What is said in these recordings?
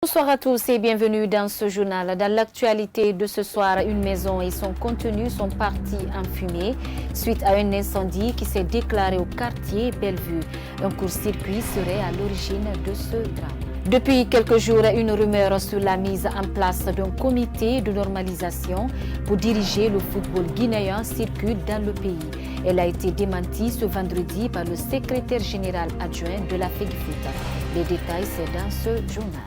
Bonsoir à tous et bienvenue dans ce journal. Dans l'actualité de ce soir, une maison et son contenu sont partis en fumée suite à un incendie qui s'est déclaré au quartier Bellevue. Un court-circuit serait à l'origine de ce drame. Depuis quelques jours, une rumeur sur la mise en place d'un comité de normalisation pour diriger le football guinéen circule dans le pays. Elle a été démentie ce vendredi par le secrétaire général adjoint de la FEGFOOT. Les détails, c'est dans ce journal.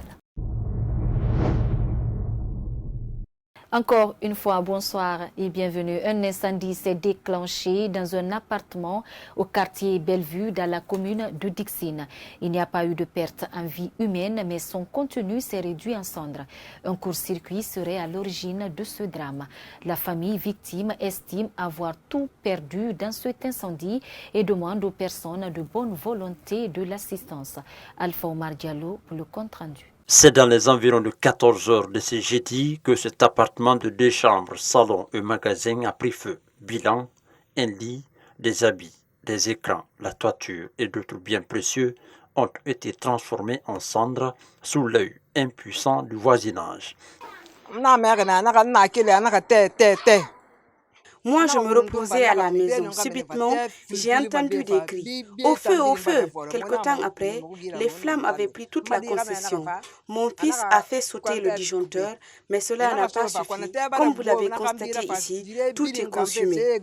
Encore une fois, bonsoir et bienvenue. Un incendie s'est déclenché dans un appartement au quartier Bellevue dans la commune de Dixine. Il n'y a pas eu de perte en vie humaine, mais son contenu s'est réduit en cendres. Un court-circuit serait à l'origine de ce drame. La famille victime estime avoir tout perdu dans cet incendie et demande aux personnes de bonne volonté de l'assistance. Alpha Omar Diallo pour le compte-rendu. C'est dans les environs de 14 heures de ce jeudi que cet appartement de 2 chambres, salon et magasin a pris feu. Bilan, un lit, des habits, des écrans, la toiture et d'autres biens précieux ont été transformés en cendres sous l'œil impuissant du voisinage. Moi, je me reposais à la maison. Subitement, j'ai entendu des cris. Au feu, au feu. Quelque temps après, les flammes avaient pris toute la concession. Mon fils a fait sauter le disjoncteur, mais cela n'a pas suffi. Comme vous l'avez constaté ici, tout est consumé.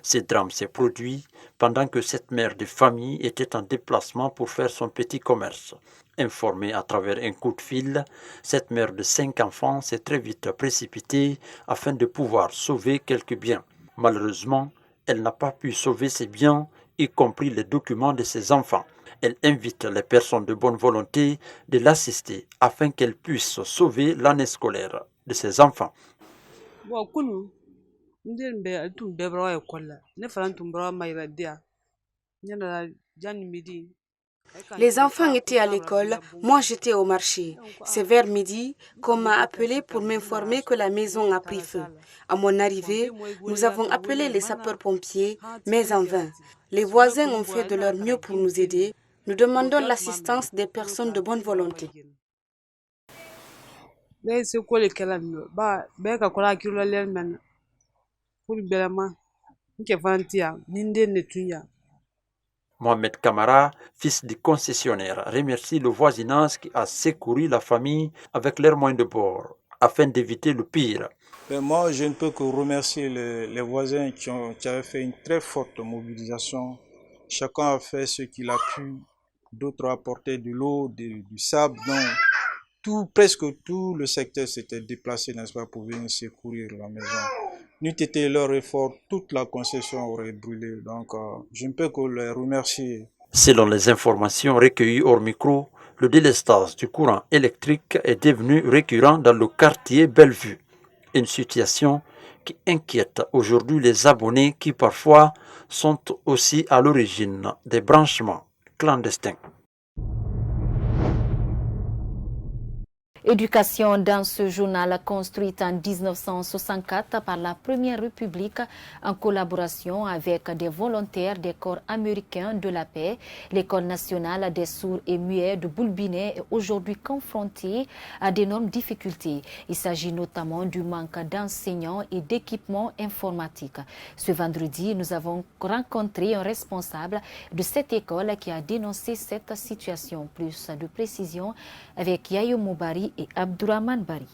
Ce drame s'est produit pendant que cette mère de famille était en déplacement pour faire son petit commerce. Informée à travers un coup de fil, cette mère de 5 enfants s'est très vite précipitée afin de pouvoir sauver quelques biens. Malheureusement, elle n'a pas pu sauver ses biens, y compris les documents de ses enfants. Elle invite les personnes de bonne volonté de l'assister afin qu'elle puisse sauver l'année scolaire de ses enfants. Les enfants étaient à l'école, moi j'étais au marché. C'est vers midi qu'on m'a appelé pour m'informer que la maison a pris feu. À mon arrivée, nous avons appelé les sapeurs-pompiers, mais en vain. Les voisins ont fait de leur mieux pour nous aider. Nous demandons l'assistance des personnes de bonne volonté. Mohamed Kamara, fils du concessionnaire, remercie le voisinage qui a secouru la famille avec leurs moyens de bord afin d'éviter le pire. Moi, je ne peux que remercier les voisins qui avaient fait une très forte mobilisation. Chacun a fait ce qu'il a pu. D'autres ont apporté de l'eau, du sable. Donc, presque tout le secteur s'était déplacé, n'est-ce pas, pour venir secourir la maison. N'eût été leur effort, toute la concession aurait brûlé. Donc, je ne peux que les remercier. Selon les informations recueillies hors micro, le délestage du courant électrique est devenu récurrent dans le quartier Bellevue. Une situation qui inquiète aujourd'hui les abonnés qui parfois sont aussi à l'origine des branchements clandestins. Éducation dans ce journal construite en 1964 par la Première République en collaboration avec des volontaires des corps américains de la paix. L'École nationale des sourds et muets de Boulbinet est aujourd'hui confrontée à d'énormes difficultés. Il s'agit notamment du manque d'enseignants et d'équipements informatiques. Ce vendredi, nous avons rencontré un responsable de cette école qui a dénoncé cette situation. Plus de précisions avec Yayo Moubari et Abdourahmane Bari.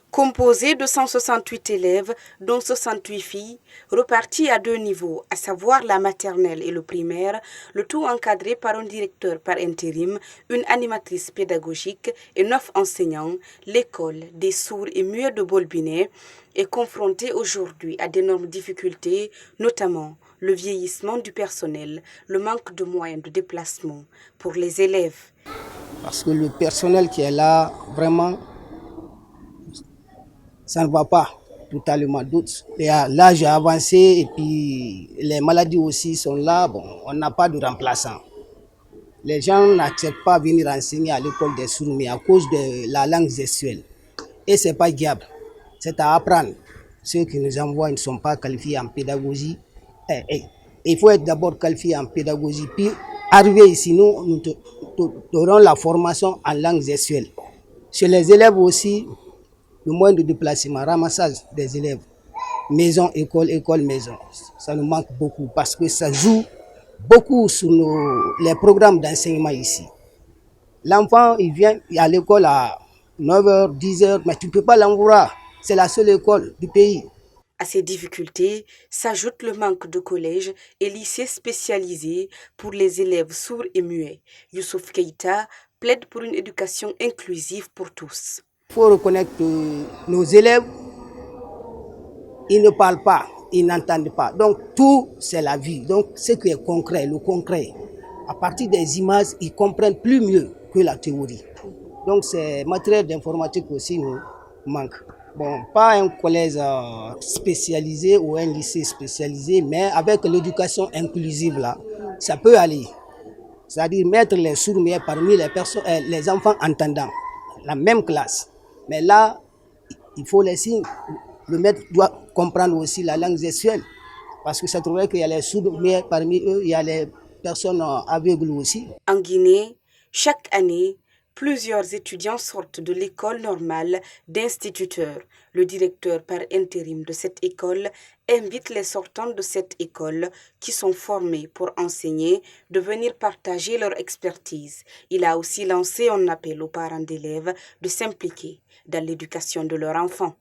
Composé de 168 élèves, dont 68 filles, repartis à 2 niveaux, à savoir la maternelle et le primaire, le tout encadré par un directeur par intérim, une animatrice pédagogique et 9 enseignants, l'école des sourds et muets de Boulbinet est confrontée aujourd'hui à d'énormes difficultés, notamment le vieillissement du personnel, le manque de moyens de déplacement pour les élèves. Parce que le personnel qui est là, vraiment, ça ne va pas totalement d'autres. L'âge a avancé et puis les maladies aussi sont là. Bon, on n'a pas de remplaçant. Les gens n'acceptent pas venir enseigner à l'école des sourds mais à cause de la langue gestuelle. Et ce n'est pas diable, c'est à apprendre. Ceux qui nous envoient ne sont pas qualifiés en pédagogie. Il faut être d'abord qualifié en pédagogie. Puis, arriver ici, nous aurons la formation en langue gestuelle. Chez les élèves aussi, le moyen de déplacement, ramassage des élèves. Maison, école, école, maison. Ça nous manque beaucoup parce que ça joue beaucoup sur les programmes d'enseignement ici. L'enfant, il vient à l'école à 9h, 10h, mais tu ne peux pas l'envoyer. C'est la seule école du pays. À ces difficultés s'ajoute le manque de collèges et lycées spécialisés pour les élèves sourds et muets. Youssouf Keïta plaide pour une éducation inclusive pour tous. Il faut reconnaître que nos élèves, ils ne parlent pas, ils n'entendent pas. Donc tout, c'est la vie. Donc ce qui est concret, le concret. À partir des images, ils comprennent plus mieux que la théorie. Donc ces matériels d'informatique aussi nous manquent. Bon, pas un collège spécialisé ou un lycée spécialisé, mais avec l'éducation inclusive là, ça peut aller. C'est-à-dire mettre les sourds-muets parmi les enfants entendants, la même classe. Mais là, il faut laisser, le maître doit comprendre aussi la langue gestuelle. Parce que ça trouverait qu'il y a les sourds-muets parmi eux, il y a les personnes aveugles aussi. En Guinée, chaque année, plusieurs étudiants sortent de l'école normale d'instituteurs. Le directeur par intérim de cette école invite les sortants de cette école qui sont formés pour enseigner de venir partager leur expertise. Il a aussi lancé un appel aux parents d'élèves de s'impliquer dans l'éducation de leurs enfants.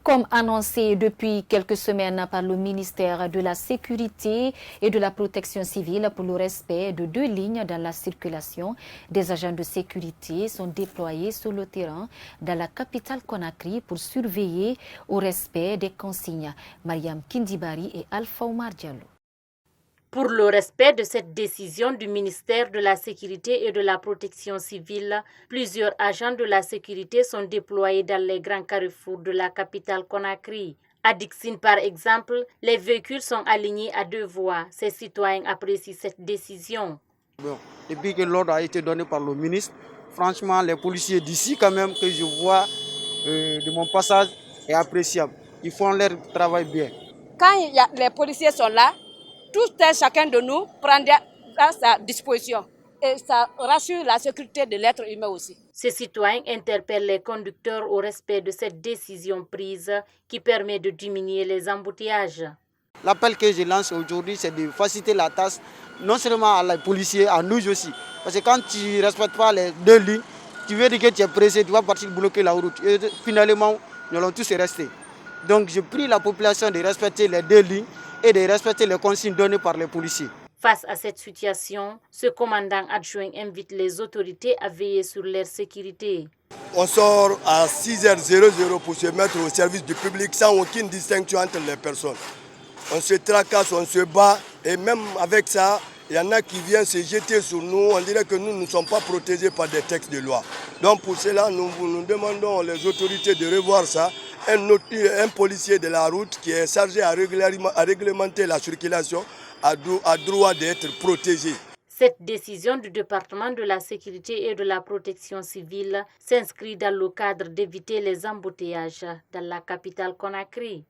Comme annoncé depuis quelques semaines par le ministère de la Sécurité et de la Protection civile pour le respect de 2 lignes dans la circulation, des agents de sécurité sont déployés sur le terrain dans la capitale Conakry pour surveiller au respect des consignes. Mariam Kindibari et Alpha Oumar Diallo. Pour le respect de cette décision du ministère de la Sécurité et de la Protection civile, plusieurs agents de la sécurité sont déployés dans les grands carrefours de la capitale Conakry. À Dixine, par exemple, les véhicules sont alignés à 2 voies. Ces citoyens apprécient cette décision. Bon, depuis que l'ordre a été donné par le ministre, franchement, les policiers d'ici, quand même, que je vois de mon passage, est appréciable. Ils font leur travail bien. Quand les policiers sont là, tout un chacun de nous prendra à sa disposition. Et ça rassure la sécurité de l'être humain aussi. Ces citoyens interpellent les conducteurs au respect de cette décision prise qui permet de diminuer les embouteillages. L'appel que je lance aujourd'hui, c'est de faciliter la tâche, non seulement à les policiers, à nous aussi. Parce que quand tu ne respectes pas les 2 lignes, tu veux dire que tu es pressé, tu vas partir bloquer la route. Et finalement, nous allons tous rester. Donc je prie la population de respecter les 2 lignes et de respecter les consignes données par les policiers. Face à cette situation, ce commandant adjoint invite les autorités à veiller sur leur sécurité. On sort à 6h00 pour se mettre au service du public sans aucune distinction entre les personnes. On se tracasse, on se bat et même avec ça, il y en a qui viennent se jeter sur nous. On dirait que nous ne sommes pas protégés par des textes de loi. Donc pour cela, nous demandons aux autorités de revoir ça. Un policier de la route qui est chargé à réglementer la circulation a droit d'être protégé. Cette décision du département de la sécurité et de la protection civile s'inscrit dans le cadre d'éviter les embouteillages dans la capitale Conakry.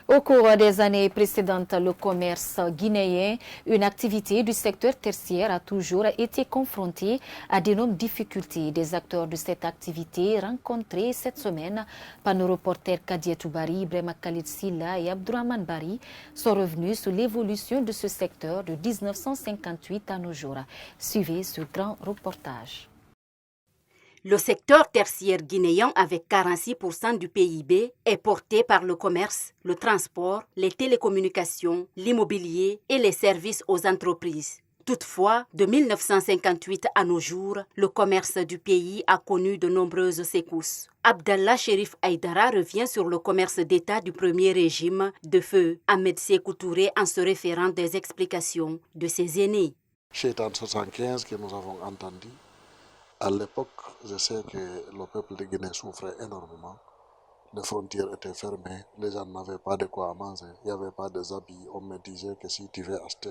Au cours des années précédentes, le commerce guinéen, une activité du secteur tertiaire, a toujours été confronté à d'énormes difficultés. Des acteurs de cette activité rencontrés cette semaine par nos reporters Kadia Toubari, Ibrahima Khalid Silla et Abdourahmane Bari sont revenus sur l'évolution de ce secteur de 1958 à nos jours. Suivez ce grand reportage. Le secteur tertiaire guinéen, avec 46% du PIB, est porté par le commerce, le transport, les télécommunications, l'immobilier et les services aux entreprises. Toutefois, de 1958 à nos jours, le commerce du pays a connu de nombreuses secousses. Abdallah Chérif Aïdara revient sur le commerce d'État du premier régime de feu Ahmed Sékou Touré en se référant des explications de ses aînés. C'est en 1975 que nous avons entendu. À l'époque, je sais que le peuple de Guinée souffrait énormément. Les frontières étaient fermées, les gens n'avaient pas de quoi manger, il n'y avait pas de habits. On me disait que si tu veux acheter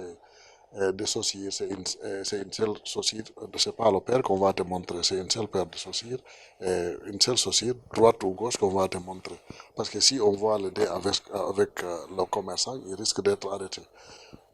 de saucires, c'est une seule saucire, c'est pas le père qu'on va te montrer, c'est une seule paire de saucires, une seule saucire, droite ou gauche qu'on va te montrer. Parce que si on voit le dé avec le commerçant, il risque d'être arrêté.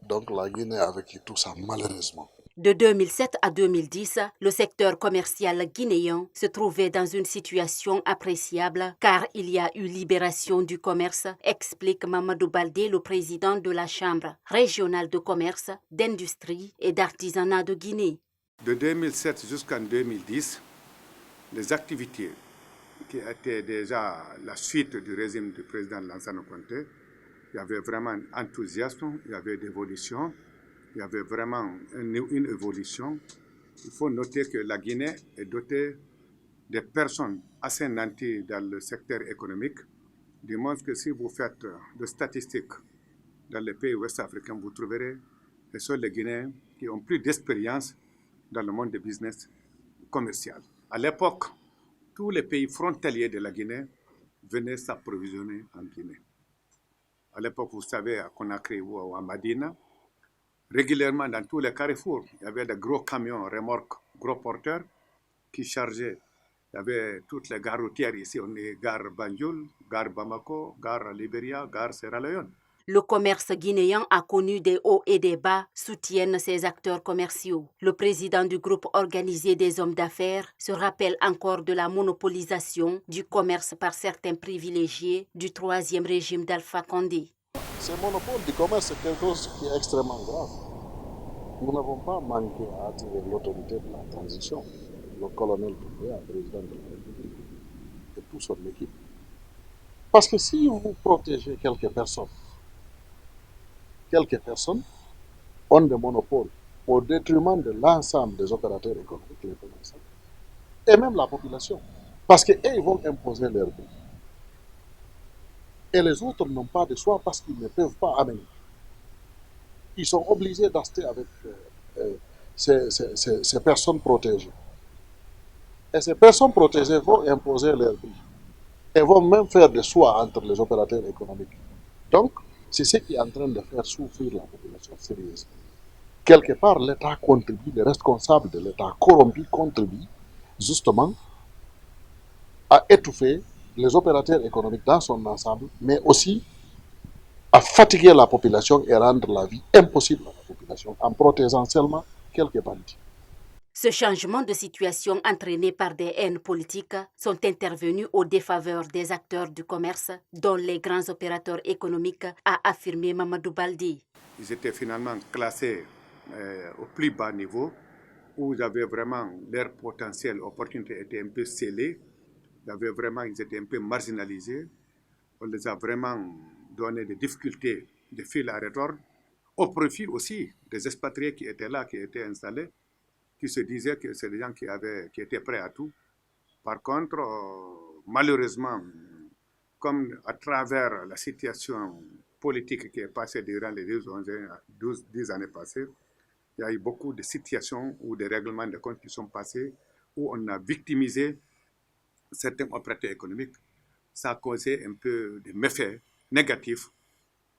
Donc la Guinée a vécu tout ça malheureusement. De 2007 à 2010, le secteur commercial guinéen se trouvait dans une situation appréciable car il y a eu libération du commerce, explique Mamadou Baldé, le président de la Chambre régionale de commerce, d'industrie et d'artisanat de Guinée. De 2007 jusqu'en 2010, les activités qui étaient déjà la suite du régime du président Lansana Conté, il y avait vraiment un enthousiasme, il y avait des évolutions. Il y avait vraiment une évolution. Il faut noter que la Guinée est dotée de personnes assez nanties dans le secteur économique. Du moins que si vous faites des statistiques dans les pays ouest-africains, vous trouverez que ce sont les Guinéens qui ont plus d'expérience dans le monde du business commercial. À l'époque, tous les pays frontaliers de la Guinée venaient s'approvisionner en Guinée. À l'époque, vous savez, à Conakry ou à Madina, régulièrement, dans tous les carrefours, il y avait des gros camions, remorques, gros porteurs qui chargeaient. Il y avait toutes les gares routières ici. On est gare Banjul, gare Bamako, gare Libéria, gare Sierra Leone. Le commerce guinéen a connu des hauts et des bas, soutiennent ses acteurs commerciaux. Le président du groupe organisé des hommes d'affaires se rappelle encore de la monopolisation du commerce par certains privilégiés du troisième régime d'Alpha Condé. Ce monopole du commerce, c'est quelque chose qui est extrêmement grave. Nous n'avons pas manqué à attirer l'autorité de la transition, le colonel Doumbouya, président de la République, et toute son équipe. Parce que si vous protégez quelques personnes ont des monopoles au détriment de l'ensemble des opérateurs économiques, les commerçants, et même la population. Parce qu'ils vont imposer leur but. Et les autres n'ont pas de choix parce qu'ils ne peuvent pas amener. Ils sont obligés d'acheter avec ces personnes protégées. Et ces personnes protégées vont imposer leur prix. Et vont même faire des choix entre les opérateurs économiques. Donc, c'est ce qui est en train de faire souffrir la population sérieusement. Quelque part, l'État contribue, les responsables de l'État corrompus contribuent justement à étouffer les opérateurs économiques dans son ensemble, mais aussi à fatiguer la population et rendre la vie impossible à la population en protégeant seulement quelques bandits. Ce changement de situation entraîné par des haines politiques sont intervenus au défaveur des acteurs du commerce, dont les grands opérateurs économiques, a affirmé Mamadou Baldé. Ils étaient finalement classés au plus bas niveau, où ils avaient vraiment leur potentiel, opportunité était un peu scellée. Ils étaient un peu marginalisés. On les a vraiment donné des difficultés de fil à retordre, au profit aussi des expatriés qui étaient là, qui étaient installés, qui se disaient que c'est des gens qui étaient prêts à tout. Par contre, malheureusement, comme à travers la situation politique qui est passée durant les 10 années passées, il y a eu beaucoup de situations ou de règlements de comptes qui sont passés où on a victimisé certains opérateurs économiques. Ça a causé un peu de méfaits négatifs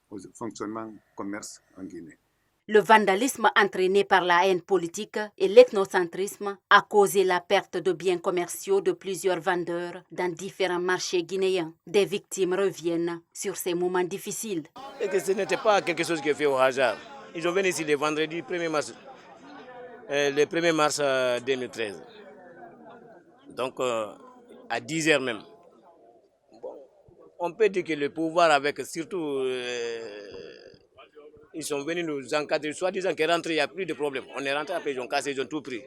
au fonctionnement du commerce en Guinée. Le vandalisme entraîné par la haine politique et l'ethnocentrisme a causé la perte de biens commerciaux de plusieurs vendeurs dans différents marchés guinéens. Des victimes reviennent sur ces moments difficiles. Et que ce n'était pas quelque chose qui est fait au hasard. Ils ont venu ici le vendredi 1er mars 2013. Donc à 10h même. Bon, on peut dire que le pouvoir avec surtout... ils sont venus nous encadrer, soi-disant qu'est rentré, il n'y a plus de problème. On est rentré après, ils ont cassé, ils ont tout pris.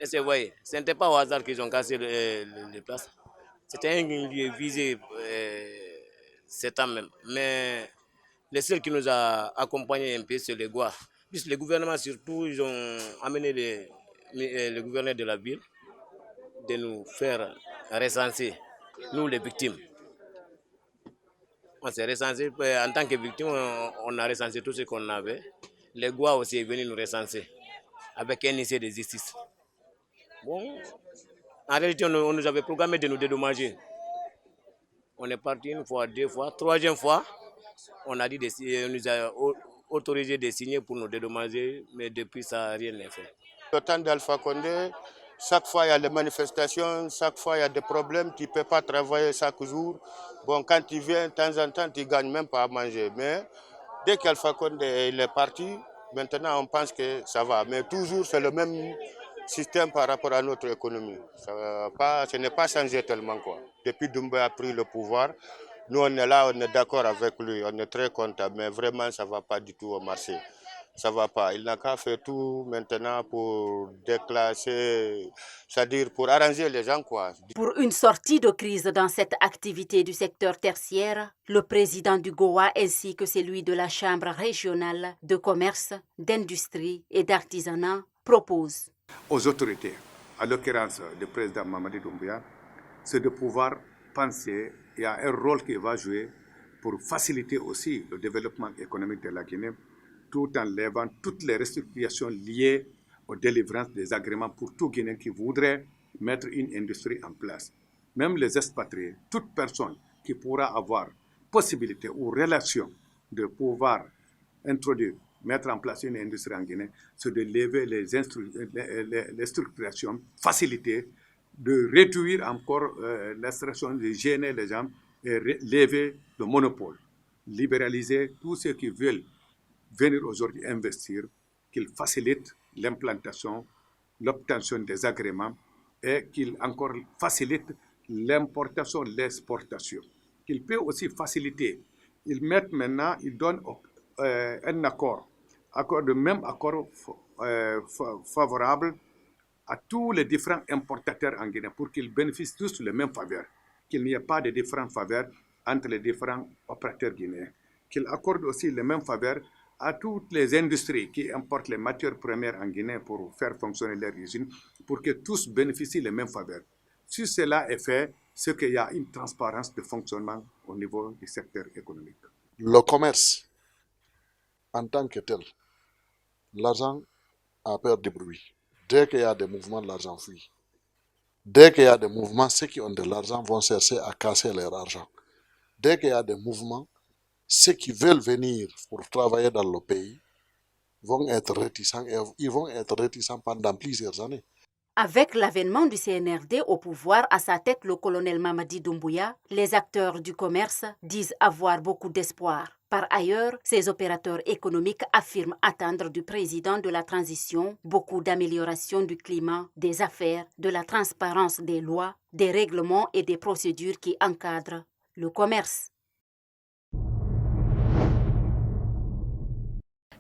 Et c'est vrai, ce n'était pas au hasard qu'ils ont cassé les places. C'était un lieu visé cet an même. Mais les seuls qui nous ont accompagnés un peu, c'est les Gois. Puisque le gouvernement surtout, ils ont amené le gouverneur de la ville de nous faire recenser, nous les victimes. On s'est recensé, en tant que victime, on a recensé tout ce qu'on avait. Les Gois aussi est venu nous recenser avec un essai de justice. Bon, en réalité, on nous avait programmé de nous dédommager. On est parti une fois, deux fois, troisième fois, on a dit, autorisé de signer pour nous dédommager, mais depuis ça, rien n'est fait. Le temps d'Alpha Condé, chaque fois il y a des manifestations, chaque fois il y a des problèmes, tu ne peux pas travailler chaque jour. Bon, quand tu viens, de temps en temps, tu ne gagnes même pas à manger. Mais dès qu'Alpha Condé il est parti, maintenant on pense que ça va. Mais toujours c'est le même système par rapport à notre économie. Ce n'est pas changé tellement quoi. Depuis Doumbouya a pris le pouvoir, nous on est là, on est d'accord avec lui, on est très content, mais vraiment ça ne va pas du tout au marché. Ça ne va pas. Il n'a qu'à faire tout maintenant pour déclasser, c'est-à-dire pour arranger les gens quoi. Pour une sortie de crise dans cette activité du secteur tertiaire, le président du GOA ainsi que celui de la Chambre régionale de commerce, d'industrie et d'artisanat proposent aux autorités, à l'occurrence du président Mamadi Doumbouya, c'est de pouvoir penser, il y a un rôle qu'il va jouer pour faciliter aussi le développement économique de la Guinée, tout en levant toutes les restrictions liées aux délivrances des agréments pour tout Guinéen qui voudrait mettre une industrie en place. Même les expatriés, toute personne qui pourra avoir possibilité ou relation de pouvoir introduire, mettre en place une industrie en Guinée, c'est de lever les structurations, faciliter, de réduire encore l'instruction, de gêner les gens et lever le monopole, libéraliser tous ceux qui veulent venir aujourd'hui investir, qu'ils facilitent l'implantation, l'obtention des agréments et qu'ils encore facilitent l'importation, l'exportation. Qu'ils peuvent aussi faciliter. Ils mettent maintenant, ils donnent un accord de même accord favorable à tous les différents importateurs en Guinée pour qu'ils bénéficient tous les mêmes faveurs, qu'il n'y ait pas de différentes faveurs entre les différents opérateurs guinéens, qu'ils accordent aussi les mêmes faveurs à toutes les industries qui importent les matières premières en Guinée pour faire fonctionner leurs usines, pour que tous bénéficient les mêmes faveurs. Si cela est fait, c'est qu'il y a une transparence de fonctionnement au niveau du secteur économique. Le commerce, en tant que tel, l'argent a peur du bruit. Dès qu'il y a des mouvements, l'argent fuit. Dès qu'il y a des mouvements, ceux qui ont de l'argent vont chercher à casser leur argent. Dès qu'il y a des mouvements, ceux qui veulent venir pour travailler dans le pays vont être réticents et ils vont être réticents pendant plusieurs années. Avec l'avènement du CNRD au pouvoir, à sa tête le colonel Mamadi Doumbouya, les acteurs du commerce disent avoir beaucoup d'espoir. Par ailleurs, ces opérateurs économiques affirment attendre du président de la transition beaucoup d'amélioration du climat, des affaires, de la transparence des lois, des règlements et des procédures qui encadrent le commerce.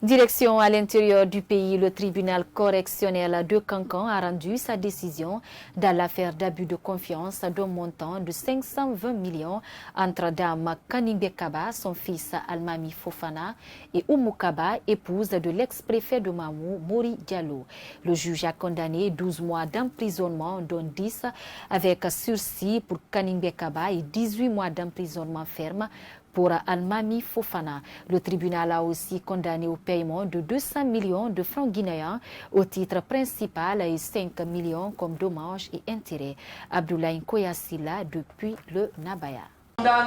Direction à l'intérieur du pays, le tribunal correctionnel de Kankan a rendu sa décision dans l'affaire d'abus de confiance d'un montant de 520 millions entre Dame Kaningbe Kaba, son fils Almami Fofana, et Oumou Kaba, épouse de l'ex-préfet de Mamou, Mori Diallo. Le juge a condamné 12 mois d'emprisonnement, dont 10 avec sursis pour Kaningbe Kaba et 18 mois d'emprisonnement ferme pour Almami Fofana. Le tribunal a aussi condamné au paiement de 200 millions de francs guinéens au titre principal et 5 millions comme dommages et intérêts. Abdoulaye Koyassila depuis le Nabaya.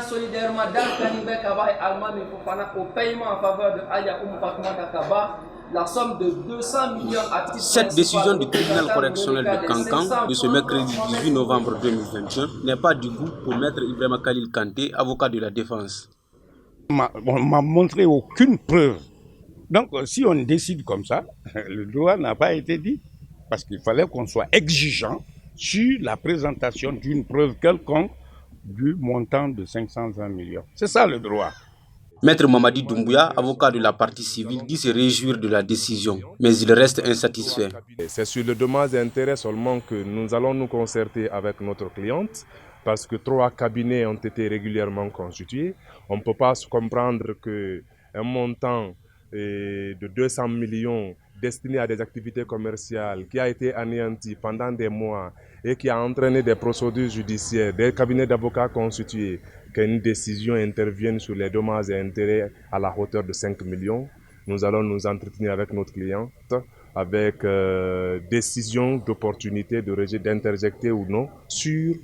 Solidairement dans Kaningbe Kaba et Almami Fofana au paiement en faveur de Aya Oumou Fatoumata Kaba la somme de 200 millions à titre. Cette décision du tribunal correctionnel de Kankan de ce mercredi 18 novembre 2021 n'est pas du goût pour maître Ibrahima Khalil Kanté, avocat de la défense. On m'a montré aucune preuve. Donc si on décide comme ça, le droit n'a pas été dit. Parce qu'il fallait qu'on soit exigeant sur la présentation d'une preuve quelconque du montant de 520 millions. C'est ça le droit. Maître Mamadi Doumbouya, avocat de la partie civile, dit se réjouir de la décision, mais il reste insatisfait. C'est sur le dommage et intérêt seulement que nous allons nous concerter avec notre cliente, parce que 3 cabinets ont été régulièrement constitués. On ne peut pas comprendre qu'un montant de 200 millions destiné à des activités commerciales qui a été anéanti pendant des mois et qui a entraîné des procédures judiciaires, des cabinets d'avocats constitués, qu'une décision intervienne sur les dommages et intérêts à la hauteur de 5 millions. Nous allons nous entretenir avec notre cliente avec décision d'opportunité de rejet d'interjecter ou non sur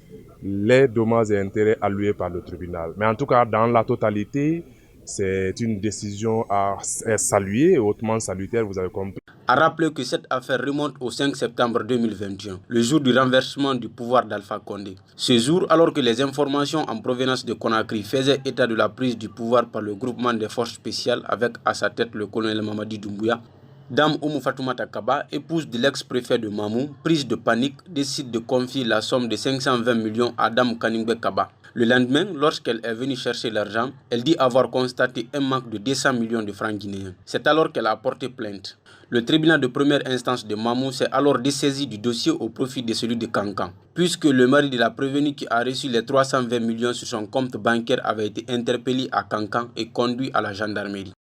les dommages et intérêts alloués par le tribunal. Mais en tout cas, dans la totalité, C'est une décision à saluer, hautement salutaire, vous avez compris. A rappeler que cette affaire remonte au 5 septembre 2021, le jour du renversement du pouvoir d'Alpha Condé. Ce jour, alors que les informations en provenance de Conakry faisaient état de la prise du pouvoir par le groupement des forces spéciales avec à sa tête le colonel Mamadi Doumbouya, Dame Oumou Fatoumata Kaba, épouse de l'ex-préfet de Mamou, prise de panique, décide de confier la somme de 520 millions à Dame Kaningbe Kaba. Le lendemain, lorsqu'elle est venue chercher l'argent, elle dit avoir constaté un manque de 200 millions de francs guinéens. C'est alors qu'elle a porté plainte. Le tribunal de première instance de Mamou s'est alors dessaisi du dossier au profit de celui de Kankan, puisque le mari de la prévenue qui a reçu les 320 millions sur son compte bancaire avait été interpellé à Kankan et conduit à la gendarmerie.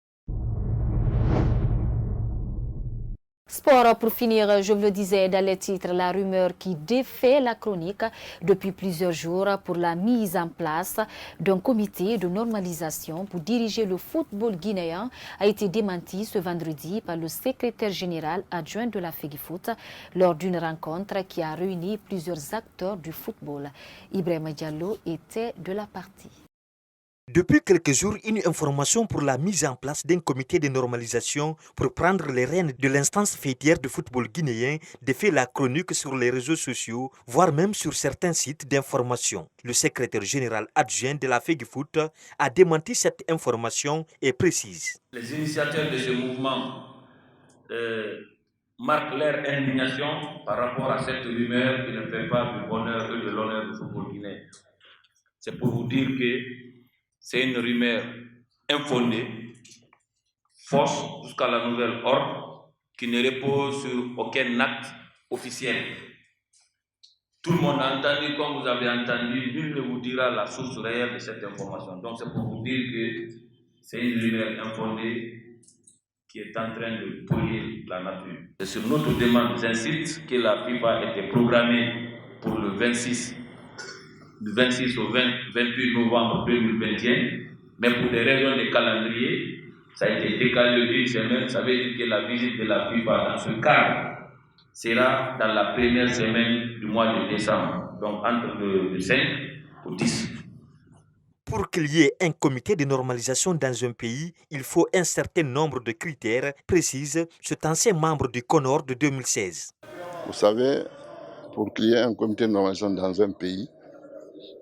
Sport pour finir, je vous le disais dans les titres, la rumeur qui défait la chronique depuis plusieurs jours pour la mise en place d'un comité de normalisation pour diriger le football guinéen a été démentie ce vendredi par le secrétaire général adjoint de la FEGIFOOT lors d'une rencontre qui a réuni plusieurs acteurs du football. Ibrahima Diallo était de la partie. Depuis quelques jours, une information pour la mise en place d'un comité de normalisation pour prendre les rênes de l'instance fêtière du football guinéen défait la chronique sur les réseaux sociaux, voire même sur certains sites d'information. Le secrétaire général adjoint de la FEGIFOOT a démenti cette information et précise. Les initiateurs de ce mouvement marquent leur indignation par rapport à cette rumeur qui ne fait pas du bonheur et de l'honneur du football guinéen. C'est pour vous dire que c'est une rumeur infondée, fausse jusqu'à la nouvelle ordre, qui ne repose sur aucun acte officiel. Tout le monde a entendu, comme vous avez entendu, nul ne vous dira la source réelle de cette information. Donc c'est pour vous dire que c'est une rumeur infondée qui est en train de polluer la nature. Et sur notre demande, j'insiste que la FIFA était programmée pour le 26 au 28 novembre 2021, mais pour des raisons de calendrier, ça a été décalé d'une semaine. Ça veut dire que la visite de la FIFA dans ce cadre sera dans la première semaine du mois de décembre, donc entre le 5 au 10. Pour qu'il y ait un comité de normalisation dans un pays, il faut un certain nombre de critères, précise cet ancien membre du CONOR de 2016. Vous savez, pour qu'il y ait un comité de normalisation dans un pays,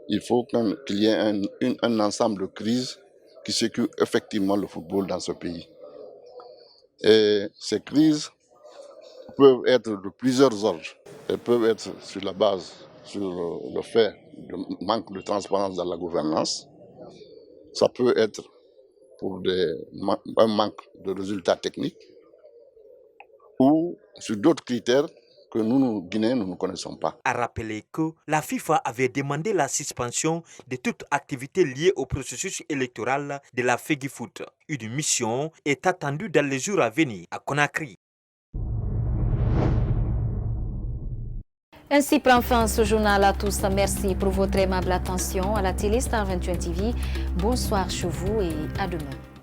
il faut qu'il y ait un ensemble de crises qui sécurent effectivement le football dans ce pays. Et ces crises peuvent être de plusieurs ordres. Elles peuvent être sur la base, sur le fait de manque de transparence dans la gouvernance. Ça peut être pour un manque de résultats techniques ou sur d'autres critères que nous, Guinéens, nous ne connaissons pas. A rappelé que la FIFA avait demandé la suspension de toute activité liée au processus électoral de la FEGIFOOT. Une mission est attendue dans les jours à venir à Conakry. Ainsi prend fin ce journal à tous. Merci pour votre aimable attention à la télé Star 21 TV. Bonsoir chez vous et à demain.